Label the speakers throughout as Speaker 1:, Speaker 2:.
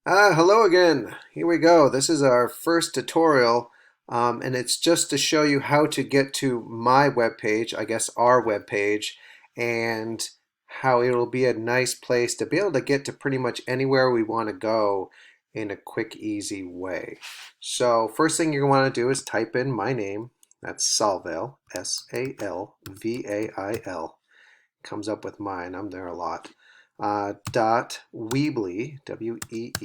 Speaker 1: Hello again. Here we go. This is our first tutorial, and it's just to show you how to get to my webpage, I guess our webpage, and how it'll be a nice place to be able to get to pretty much anywhere we want to go in a quick, easy way. So first thing you want to do is type in my name. That's Salvail, Salvail. Comes up with mine. I'm there a lot. Dot Weebly, WEEBLY.com,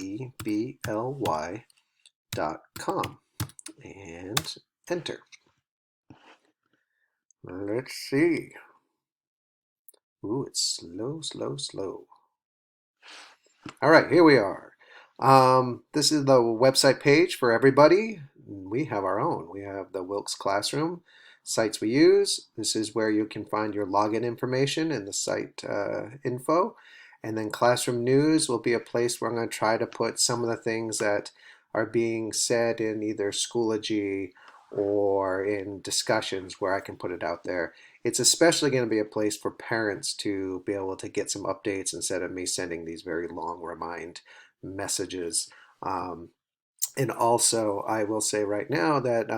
Speaker 1: and enter. Let's see. Ooh, it's slow, slow, slow. All right, here we are. This is the website page for everybody. We have our own. We have the Wilkes Classroom sites we use. This is where you can find your login information and the site info. And then Classroom News will be a place where I'm going to try to put some of the things that are being said in either Schoology or in discussions where I can put it out there. It's especially going to be a place for parents to be able to get some updates instead of me sending these very long remind messages. And also, I will say right now that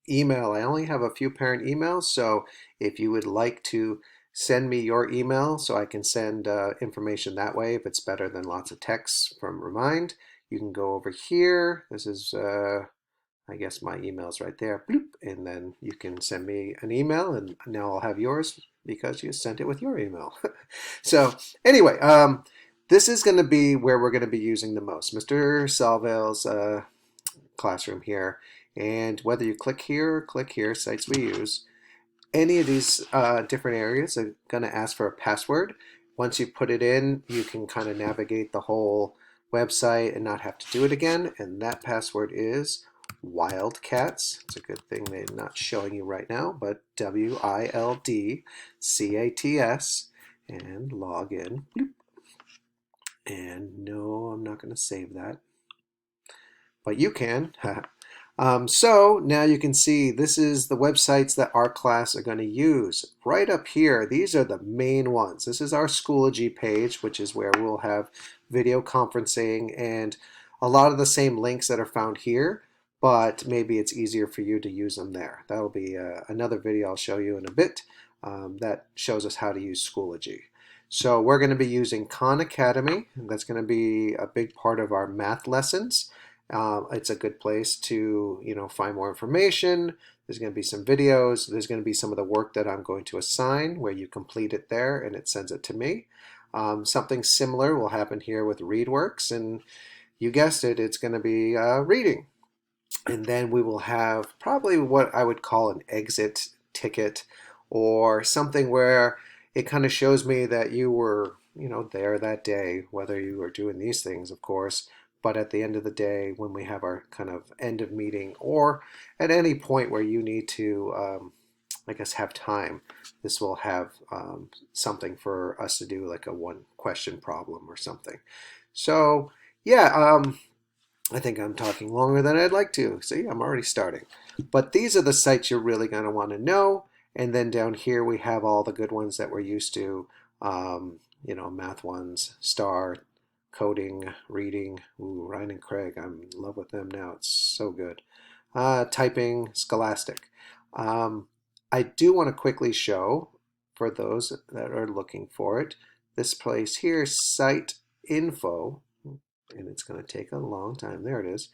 Speaker 1: email, I only have a few parent emails, so if you would like to send me your email so I can send information that way, if it's better than lots of texts from Remind, you can go over here. This is I guess my email's right there, bloop, and then you can send me an email, and now I'll have yours because you sent it with your email. So anyway, this is going to be where we're going to be using the most, Mr. Salvail's classroom here, and whether you click here or click here, sites we use, any of these different areas are going to ask for a password. Once you put it in, you can kind of navigate the whole website and not have to do it again, and that password is Wildcats. It's a good thing they're not showing you right now, but WILDCATS, and log in. And no, I'm not going to save that, but you can. So now you can see this is the websites that our class are going to use. Right up here, these are the main ones. This is our Schoology page, which is where we'll have video conferencing and a lot of the same links that are found here, but maybe it's easier for you to use them there. That'll be another video I'll show you in a bit that shows us how to use Schoology. So we're going to be using Khan Academy, and that's going to be a big part of our math lessons. It's a good place to, find more information. There's going to be some videos. There's going to be some of the work that I'm going to assign where you complete it there and it sends it to me. Something similar will happen here with ReadWorks, and you guessed it, it's going to be reading. And then we will have probably what I would call an exit ticket or something where it kind of shows me that you were, there that day, whether you were doing these things, of course. But at the end of the day, when we have our kind of end of meeting or at any point where you need to, I guess, have time, this will have something for us to do, like a one question problem or something. So, yeah, I think I'm talking longer than I'd like to. See, I'm already starting. But these are the sites you're really going to want to know. And then down here we have all the good ones that we're used to. Math ones, STAR, coding, reading. Ooh, Ryan and Craig, I'm in love with them now. It's so good. Typing, Scholastic. I do want to quickly show, for those that are looking for it, this place here, Site Info, and it's going to take a long time. There it is.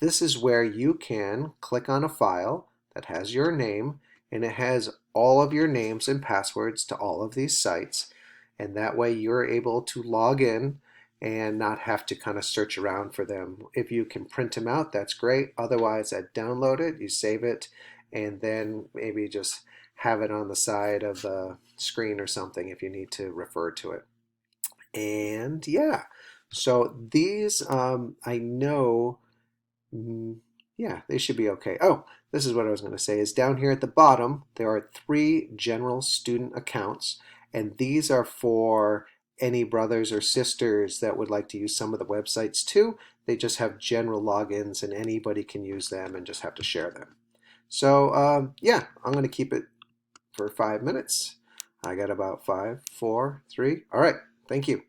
Speaker 1: This is where you can click on a file that has your name, and it has all of your names and passwords to all of these sites, and that way you're able to log in and not have to kind of search around for them. If you can print them out, that's great. Otherwise, I download it, you save it, and then maybe just have it on the side of the screen or something if you need to refer to it. And yeah, so these I know, yeah, they should be okay. Oh, this is what I was going to say is down here at the bottom, there are 3 general student accounts, and these are for any brothers or sisters that would like to use some of the websites too. They just have general logins and anybody can use them and just have to share them. So yeah, I'm going to keep it for 5 minutes. I got about 5, 4, 3. All right, thank you.